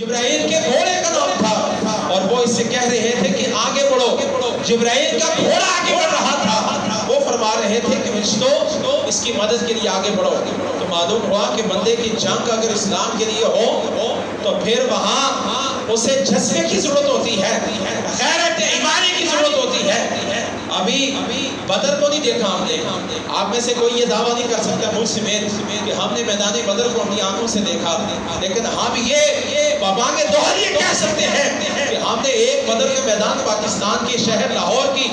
جبرائیل کے گھوڑے کا نام تھا اور وہ اس سے کہہ رہے تھے کہ آگے بڑھو. جبرائیل کا گھوڑا آگے بڑھ رہا تھا. وہ فرما رہے تھے کہ فرشتوں اس کی مدد کے لیے آگے بڑھو. تو معلوم ہوا کہ بندے کی جنگ اگر اسلام کے لیے ہو تو پھر وہاں اسے جذبے کی ضرورت ہوتی ہے, غیرت ایمانی کی ضرورت ہوتی ہے. ابھی بدر کو نہیں دیکھا ہم نے. آپ میں سے کوئی یہ دعویٰ نہیں کر سکتا مجھ سمیت کہ ہم نے میدان بدر کو اپنی آنکھوں سے دیکھا, لیکن ہم یہ بابانگ دوہر یہ کہہ سکتے ہیں کہ ہم نے ایک بدر کے میدان پاکستان کے شہر لاہور کی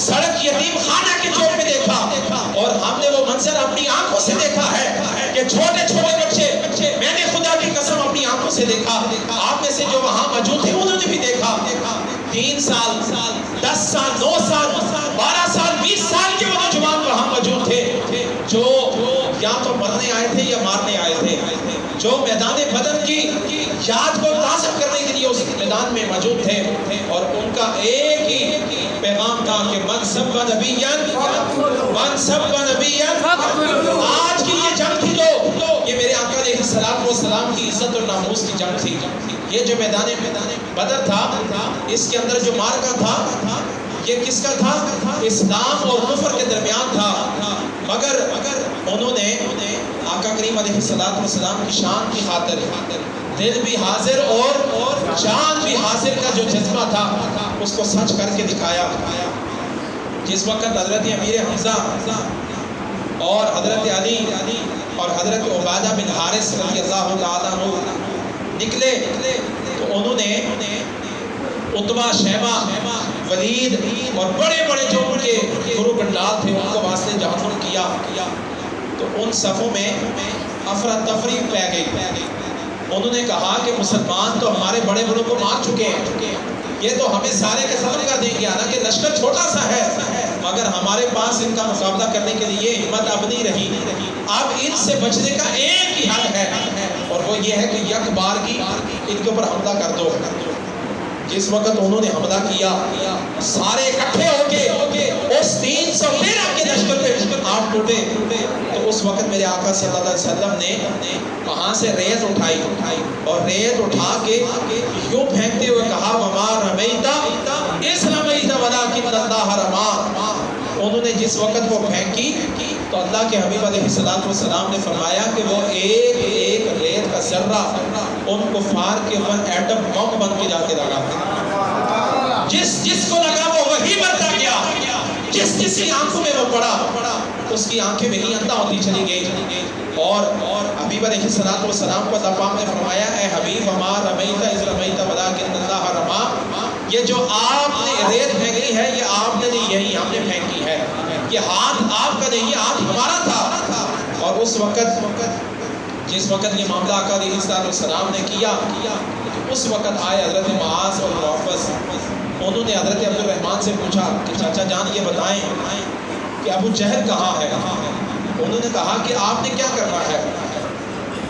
سڑک یتیم خانہ کے چوک میں دیکھا, اور ہم نے وہ منظر اپنی آنکھوں سے دیکھا ہے کہ چھوٹے چھوٹے بچے, میں نے خدا کی قسم اپنی آنکھوں سے دیکھا. آپ میں سے جو وہاں موجود تھے انہوں نے بھی دیکھا. 3 سال 10 سال 9 سال 12 سال 20 سال کے وہ نوجوان وہاں موجود تھے جو یا تو مرنے آئے تھے یا مارنے آئے تھے, جو میدان بدر کی یاد کو تازہ کرنے کے لیے اس میدان میں موجود تھے. اور ان کا ایک ہی پیغام تھا کہ من سب نبیًا آج کی یہ جنگ تھی جو یہ میرے آقا علیہ السلام کی عزت اور ناموس کی جنگ تھی. یہ جو میدان بدر تھا اس کے اندر جو مارکا تھا یہ کس کا تھا؟ اسلام اور کفر کے درمیان تھا. مگر انہوں نے آقا کریم علیہ السلام کی شان کی خاطر دل بھی حاضر اور جان بھی حاضر کا جو جذبہ تھا اس کو سچ کر کے دکھایا. جس وقت حضرت امیر حمزہ اور حضرت علی اور حضرت عبادہ بن حارث رضی اللہ تعالیٰ عنہ نکلے تو انہوں نے عتبہ شیبہ ولید اور بڑے بڑے جو ان کے گرو گنڈال تھے ان کو واسطے جہنم کیا. تو ان صفوں میں افراتفری پہ گئی. انہوں نے کہا کہ مسلمان تو ہمارے بڑے بڑوں کو مار چکے ہیں, یہ تو ہمیں سارے کے ختم کر دیں گے. حالانکہ لشکر چھوٹا سا ہے مگر ہمارے پاس ان کا مقابلہ کرنے کے لیے ہمت اب نہیں رہی. اب ان سے بچنے کا ایک ہی حل ہے اور وہ یہ ہے کہ یک بار کی ان کے اوپر حملہ کر دو. جس وقت انہوں نے حملہ کیا سارے اکٹھے ہو کے اس 313 کے لشکر پہ آپ ٹوٹے. تو اس وقت میرے آقا صلی اللہ علیہ وسلم نے وہاں سے ریت اٹھائی اور ریت اٹھا کے یوں پھینکتے ہوئے کہا وما رمیت اذ رمیت ولکن اللہ رمی. انہوں نے جس وقت وہ پھینکی تو اللہ کے حبیب علیہ السلام نے فرمایا کہ وہ ایک ایک ریت کا ذرہ ان کفار کے اوپر ایٹم بم بن کے جا کے لگا. جس کو لگا وہ وہی مرتا گیا, جس کی آنکھوں میں وہ پڑا اس کی آنکھیں وہی اندھا ہوتی چلی گئی. اور حبیب علیہ السلام کو اللہ پاک نے فرمایا اے حبیب وما رمیت اذ رمیت ولکن اللہ رمی. یہ جو آپ نے ریت پھینکی ہے یہ آپ نے نہیں, یہی ہم نے پھینکی ہے. یہ ہاتھ آپ کا نہیں, یہ ہاتھ ہمارا تھا. اور اس وقت جس وقت یہ معاملہ آقا علیہ السلام نے کیا اس وقت آئے حضرت معاذ اور معفز. انہوں نے حضرت عبد الرحمن سے پوچھا کہ چاچا جان یہ بتائیں کہ ابو جہل کہاں ہے. انہوں نے کہا کہ آپ نے کیا کرنا ہے.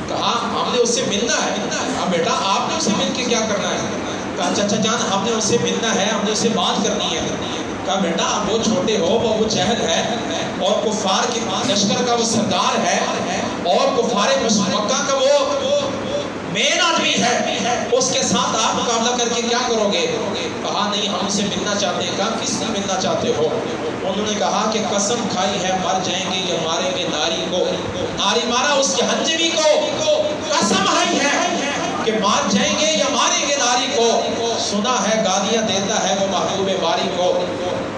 کہا ہم نے اس سے ملنا ہے. اب بیٹا آپ نے اس سے مل کے کیا کرنا ہے. کہا چاچا جان ہم نے اس سے ملنا ہے, ہم نے اس سے بات کرنی ہے. کہا بیٹا آپ وہ چھوٹے ہو, وہ ابو جہل ہے اور کفار کے لشکر کا وہ سردار ہے اور کفار مکہ کا وہ مین آدمی ہے, اس کے ساتھ آپ مقابلہ کر کے کیا کرو گے. کہا نہیں ہم اسے ملنا چاہتے ہیں. کہا کس سے ملنا چاہتے ہو. انہوں نے کہا کہ قسم کھائی ہے مر جائیں گے یا ماریں گے ناری کو. ناری مارا اس کے ہنجوی کو, قسم کھائی ہے کہ مار جائیں گے یا ماریں گے ناری کو. سنا ہے گالیاں دیتا ہے وہ محبوب باری کو.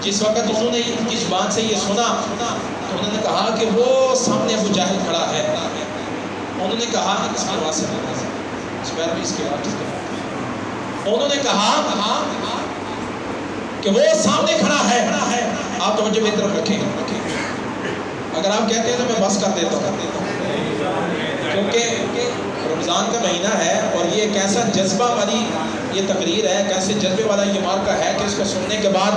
جس وقت انہوں نے ان کی زبان سے یہ سنا تو انہوں نے کہا کہ وہ سامنے ابو جہل کھڑا ہے. انہوں نے کہا اس کی آواز سے انہوں نے کہا کہ وہ سامنے کھڑا ہے. آپ توجہ میری طرف رکھیں. اگر آپ کہتے ہیں تو میں بس کر دیتا ہوں کیونکہ رمضان کا مہینہ ہے اور یہ ایک ایسا جذبہ والی یہ تقریر ہے, کیسے جذبے والا یہ مارکا ہے کہ اس کو سننے کے بعد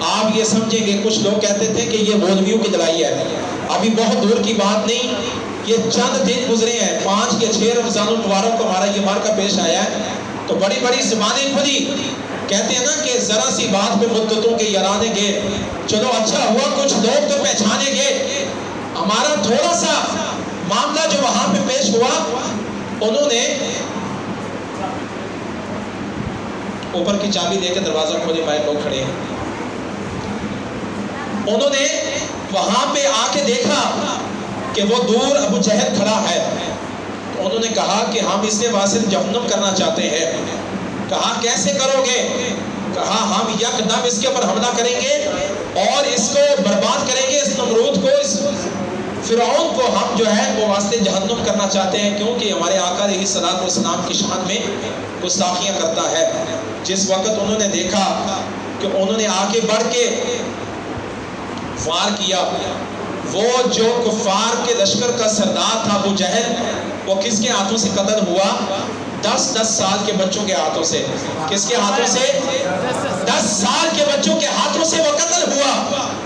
آپ یہ سمجھیں گے. کچھ لوگ کہتے تھے کہ یہ مولویوں کی لڑائی ہے. ابھی بہت دور کی بات نہیں, یہ چند دن گزرے ہیں, 5 یا 6 رمضان المبارک کو ہمارا یہ مارکا پیش آیا ہے. تو بڑی بڑی زبانیں کھلی. کہتے ہیں نا کہ ذرا سی بات پہ مدتوں کے یرانے گے. چلو اچھا ہوا کچھ لوگ تو پہچانے گے. ہمارا تھوڑا سا معاملہ جو وہاں پہ پیش ہوا, انہوں نے اوپر کی چابی دے کے دروازہ کھولے، باہر لوگ کھڑے ہیں۔ انہوں نے وہاں پہ آ کے دیکھا کہ وہ دور ابو جہل کھڑا ہے، تو انہوں نے کہا کہ ہم اس سے واصل جہنم کرنا چاہتے ہیں۔ کہا کیسے کرو گے؟ کہا ہم یکدم اس کے اوپر حملہ کریں گے اور اس کو برباد کریں گے، اس نمرود کو، اس فرعون کو ہم جو ہے وہ واسطے جہنم کرنا چاہتے ہیں، کیونکہ ہمارے آقا علیہ الصلوۃ والسلام کی شان میں گستاخیاں کرتا ہے۔ جس وقت انہوں نے دیکھا کہ انہوں نے آگے بڑھ کے وار کیا، وہ جو کفار کے لشکر کا سردار تھا ابو جہل، وہ کس کے ہاتھوں سے قتل ہوا؟ 10 سال کے بچوں کے ہاتھوں سے۔ کس کے ہاتھوں سے؟ 10 سال کے بچوں کے ہاتھوں سے وہ قتل ہوا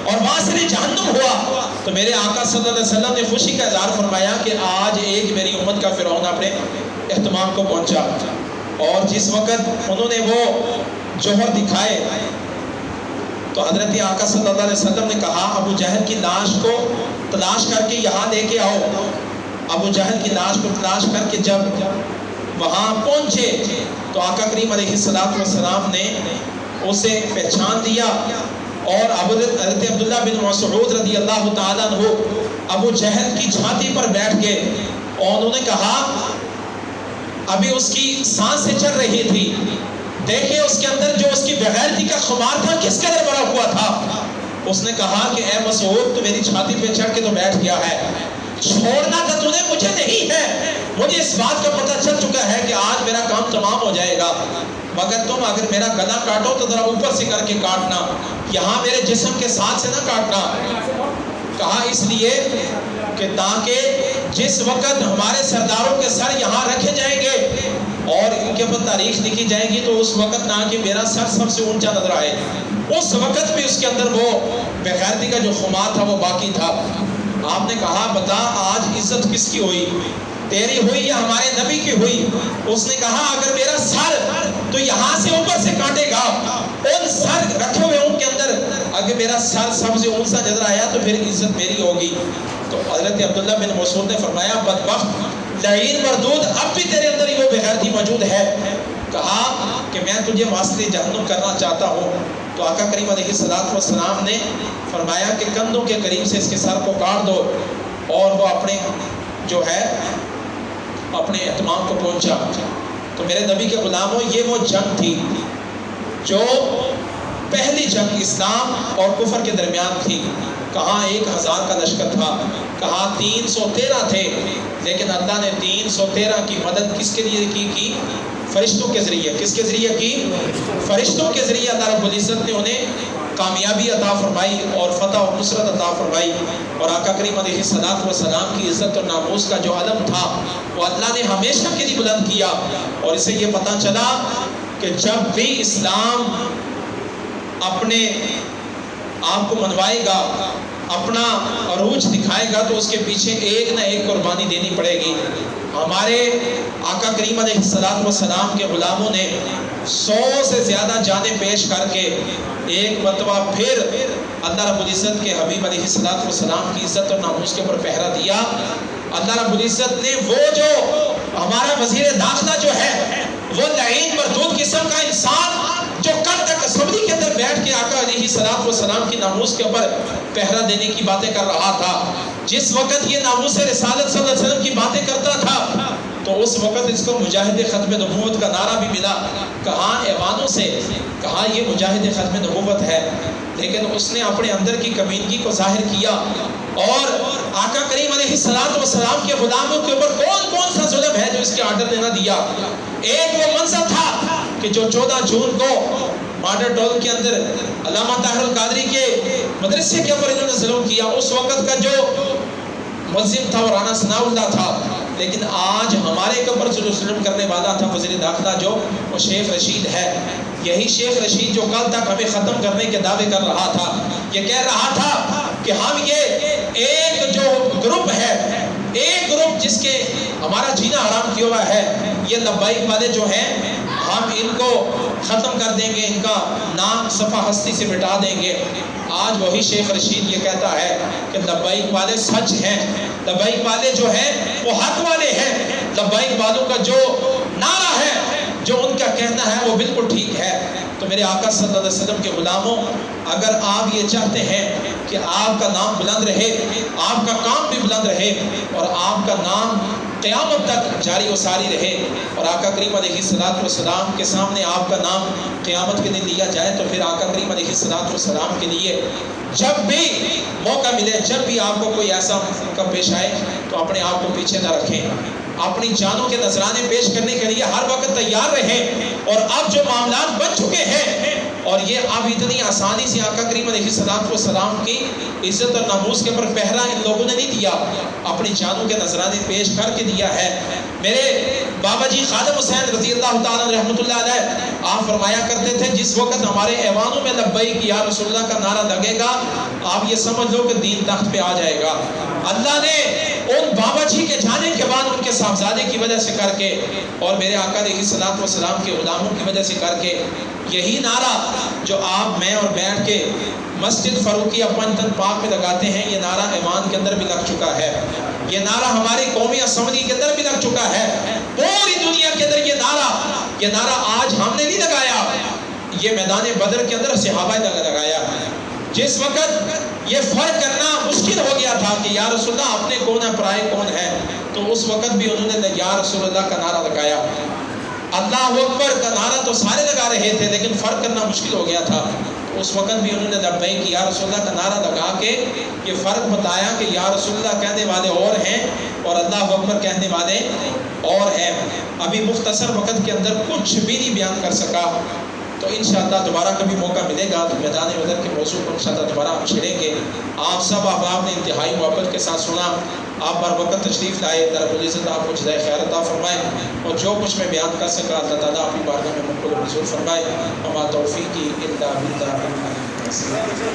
اور وہاں سے جہنم ہوا۔ تو میرے آقا صلی اللہ علیہ وسلم نے خوشی کا اظہار فرمایا کہ آج ایک میری امت کا فرعون اپنے اہتمام کو پہنچا۔ اور جس وقت انہوں نے وہ جوہر دکھائے تو حضرت آقا صلی اللہ علیہ وسلم نے کہا ابو جہل کی لاش کو تلاش کر کے یہاں لے کے آؤ۔ ابو جہل کی لاش کو تلاش کر کے جب وہاں پہنچے تو آقا کریم علیہ السلام نے اسے پہچان دیا، اور حضرت عبداللہ بن مسعود رضی اللہ تعالیٰ عنہ ابو جہل کی چھاتی پر بیٹھ کے، اور انہوں نے کہا ابھی اس کی سانس سے چل رہی تھی، دیکھیں اس کے اندر جو اس کی بغیرتی کا خمار تھا کس قدر بڑا ہوا تھا۔ اس نے کہا کہ اے مسعود تو میری چھاتی پہ چڑھ کے تو بیٹھ گیا ہے، چھوڑنا تو تُو نے مجھے نہیں ہے، مجھے اس بات کا پتہ چل چکا ہے کہ آج میرا کام تمام ہو جائے گا، مگر تم اگر میرا گلا کاٹو تو ذرا اوپر سے کر کے کاٹنا، یہاں میرے جسم کے ساتھ سے نہ کاٹنا۔ کہا اس لیے کہ تاکہ جس وقت ہمارے سرداروں کے سر یہاں رکھے جائیں گے اور ان کے اوپر تاریخ لکھی جائے گی تو اس وقت نہ کہ میرا سر سب سے اونچا نظر آئے، اس وقت بھی اس کے اندر وہ بغیرتی کا جو خمار تھا وہ باقی تھا۔ آپ نے کہا بتا آج عزت کس کی ہوئی، تیری ہوئی یا ہمارے نبی کی ہوئی؟ اس نے کہا اگر میرا سر تو یہاں سے اوپر سے کاٹے گا، ان سر رکھے ہوئے ان کے اندر اگر میرا سر سب سے اونچا نظر آیا تو پھر عزت میری ہوگی۔ تو حضرت عبداللہ بن مسعود نے فرمایا بدبخت لعین مردود، اب بھی تیرے اندر ہی وہ بغیرتی موجود ہے۔ کہا کہ میں تجھے واسطے جہنم کرنا چاہتا ہوں۔ تو آقا کریم علیہ السلام نے فرمایا کہ کندھوں کے قریب سے اس کے سر کو کاٹ دو، اور وہ اپنے جو ہے اپنے اہتمام کو پہنچا۔ تو میرے نبی کے غلاموں یہ وہ جنگ تھی جو پہلی جنگ اسلام اور کفر کے درمیان تھی۔ کہاں 1000 کا لشکر تھا، کہاں 313 تھے، لیکن اللہ نے 313 کی مدد کس کے لیے کی؟ فرشتوں کے ذریعے۔ کس کے ذریعے کی؟ فرشتوں کے ذریعے اللہ رب العزت نے انہیں کامیابی عطا فرمائی اور فتح و نصرت عطا فرمائی، اور آقا کریم علیہ السلام کی عزت اور ناموس کا جو علم تھا وہ اللہ نے ہمیشہ کے لیے بلند کیا۔ اور اسے یہ پتہ چلا کہ جب بھی اسلام اپنے آپ کو منوائے گا، اپنا عروج دکھائے گا تو اس کے پیچھے ایک نہ ایک قربانی دینی پڑے گی۔ ہمارے آقا کریم علیہ السلام کے غلاموں نے 100 سے زیادہ جانیں پیش کر کے ایک مرتبہ پھر اللہ رب العزت کے حبیب علیہ السلام کی عزت اور ناموس کے اوپر پہرا دیا۔ اللہ رب العزت نے وہ جو ہمارا وزیر داخلہ جو ہے وہ لعین مردود قسم کا انسان جو کل تک اسمبلی کے اندر بیٹھ کے آقا علیہ السلام کی ناموس کے اوپر پہرا دینے کی باتیں کر رہا تھا، جس وقت یہ ناموس رسالت صلی اللہ علیہ وسلم کی باتیں کرتا تھا تو اس وقت اس کو مجاہد ختم نبوت کا نعرہ بھی ملا۔ کہاں ایوانوں سے کہا یہ مجاہد ختم نبوت ہے، لیکن اس نے اپنے اندر کی کمینگی کو ظاہر کیا، اور آقا کریم علیہ السلام کے غلاموں کے اوپر کون کون سا ظلم ہے جو اس کے آرڈر نے نہ دیا۔ ایک وہ منظر تھا کہ جو 14 جون کو ماڈر ٹول کے اندر علامہ طاہر القادری کے مدرسے کے اوپر انہوں نے ظلم کیا، اس وقت کا جو ملزم تھا وہ رانا ثناء اللہ تھا، لیکن آج ہمارے اوپر ظلم کرنے والا تھا وزیر داخلہ جو وہ شیخ رشید ہے۔ یہی شیخ رشید جو کل تک ہمیں ختم کرنے کے دعوے کر رہا تھا، یہ کہہ رہا تھا کہ ہم یہ ایک جو گروپ ہے، ایک گروپ جس کے ہمارا جینا حرام کیا ہوا ہے، یہ لبیک والے جو ہیں ہم ان کو ختم کر دیں گے، ان کا نام صفحہ ہستی سے مٹا دیں گے۔ آج وہی شیخ رشید یہ کہتا ہے کہ لبیک والے سچ ہیں، لبیک والے جو ہیں وہ حق والے ہیں، لبیک والوں کا جو نعرہ ہے جو ان کا کہنا ہے وہ بالکل ٹھیک ہے۔ تو میرے آقا صلی اللہ علیہ وسلم کے غلاموں، اگر آپ یہ چاہتے ہیں کہ آپ کا نام بلند رہے، آپ کا کام بھی بلند رہے، اور آپ کا نام قیامت تک جاری و ساری رہے، اور آقا کریم علیہ السلام کے سامنے آپ کا نام قیامت کے دن لیا جائے، تو پھر آقا کریم علیہ السلام کے لیے جب بھی موقع ملے، جب بھی آپ کو کوئی ایسا موقع پیش آئے، تو اپنے آپ کو پیچھے نہ رکھیں، اپنی جانوں کے نذرانے پیش کرنے کے لیے ہر وقت تیار رہیں۔ اور اب جو معاملات بن چکے ہیں، اور یہ اب اتنی آسانی سے آقا کریم علیہ السلام کی عزت اور ناموس کے پر پہرا ان لوگوں نے نہیں دیا، اپنی جانوں کے نذرانے پیش کر کے دیا ہے۔ میرے بابا جی خادم حسین رضی اللہ تعالیٰ رحمۃ اللہ علیہ، آپ فرمایا کرتے تھے جس وقت ہمارے ایوانوں میں لبیک یا رسول اللہ کا نعرہ لگے گا، آپ یہ سمجھ لو کہ دین تخت پہ آ جائے گا۔ اللہ نے ان بابا جی کے جانے کے بعد ان کے صاحبزادے کی وجہ سے کر کے، اور میرے آقا علیہ السلام کے غلاموں کی وجہ سے کر کے، یہی نعرہ جو آپ میں اور بیٹھ کے مسجد فاروقیہ پنجتن پاک میں لگاتے ہیں، یہ نعرہ ایوان کے اندر بھی لگ چکا ہے، یہ نعرہ ہماری قومی اسمبلی کے اندر بھی لگ چکا ہے، پوری دنیا کے اندر یہ نعرہ آج ہم نے نہیں لگایا، یہ میدان بدر کے اندر صحابہ نے لگایا۔ جس وقت یہ فرق کرنا مشکل ہو گیا تھا کہ یا رسول اللہ اپنے کون ہے پرائے کون ہے، تو اس وقت بھی انہوں نے یا رسول اللہ کا نعرہ لگایا۔ اللہ اکبر کا نعرہ تو سارے لگا رہے تھے، لیکن فرق کرنا مشکل ہو گیا تھا، اس وقت بھی انہوں نے لبیک یا رسول اللہ کا نعرہ لگا کے یہ فرق بتایا کہ یا رسول اللہ کہنے والے اور ہیں اور اللہ اکبر کہنے والے اور ہیں۔ ابھی مختصر وقت کے اندر کچھ بھی نہیں بیان کر سکا، تو انشاءاللہ دوبارہ کبھی موقع ملے گا تو میدان بدر کے موضوع پر انشاءاللہ دوبارہ ہم چھڑیں گے۔ آپ سب احباب نے انتہائی محبت کے ساتھ سنا، آپ بر وقت تشریف لائے، رب العزت آپ کو جزائے خیر عطا فرمائے، اور جو کچھ میں بیان کر سکا اللہ تعالیٰ آپ کی بارگاہ میں مقبول و منظور فرمائے۔ وما توفیقی الا باللہ۔